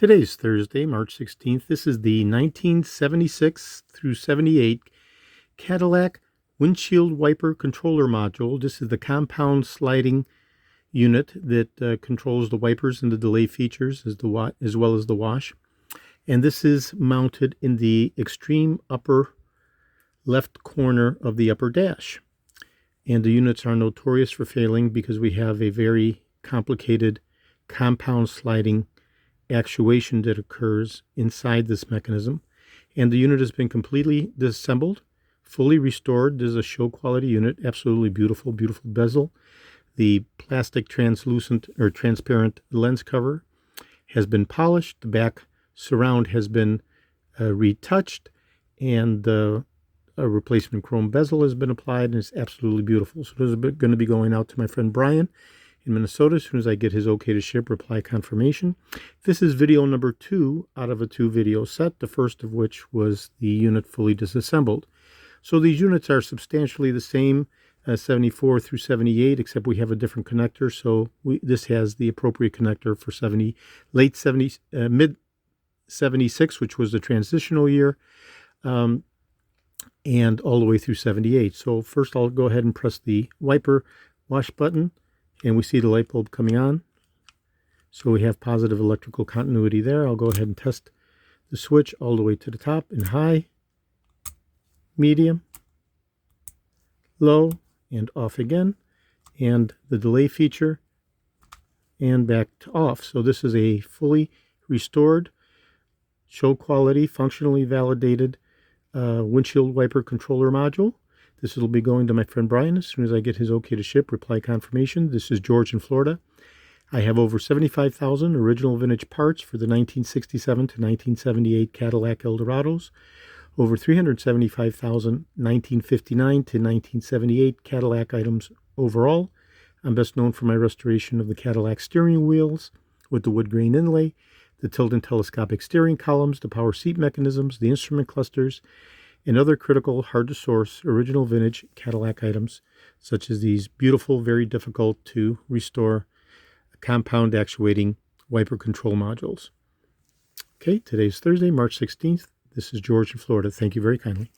Today's Thursday, March 16th. This is the 1976 through 78 Cadillac Windshield Wiper Controller Module. This is the compound sliding unit that controls the wipers and the delay features as well as the wash. And this is mounted in the extreme upper left corner of the upper dash. And the units are notorious for failing because we have a very complicated compound sliding actuation that occurs inside this mechanism. And the unit has been completely disassembled, fully restored. This is a show quality unit, absolutely beautiful, beautiful bezel. The plastic translucent or transparent lens cover has been polished. The back surround has been retouched, and a replacement chrome bezel has been applied, and it's absolutely beautiful. So this is going to be going out to my friend Brian in Minnesota as soon as I get his okay to ship, reply confirmation. This is video number 2 out of a 2-video set, the first of which was the unit fully disassembled. So these units are substantially the same, 74 through 78, except we have a different connector. So this has the appropriate connector for mid 76, which was the transitional year, and all the way through 78. So first I'll go ahead and press the wiper wash button, and we see the light bulb coming on. So we have positive electrical continuity there. I'll go ahead and test the switch all the way to the top in high, medium, low, and off again, and the delay feature, and back to off. So this is a fully restored, show quality, functionally validated windshield wiper controller module. This will be going to my friend Brian as soon as I get his okay to ship, reply confirmation. This is George in Florida. I have over 75,000 original vintage parts for the 1967 to 1978 Cadillac Eldorados, over 375,000 1959 to 1978 Cadillac items overall. I'm best known for my restoration of the Cadillac steering wheels with the wood grain inlay, the tilt and telescopic steering columns, the power seat mechanisms, the instrument clusters, and other critical, hard-to-source, original vintage Cadillac items, such as these beautiful, very difficult to restore compound actuating wiper control modules. Okay, today's Thursday, March 16th. This is George in Florida. Thank you very kindly.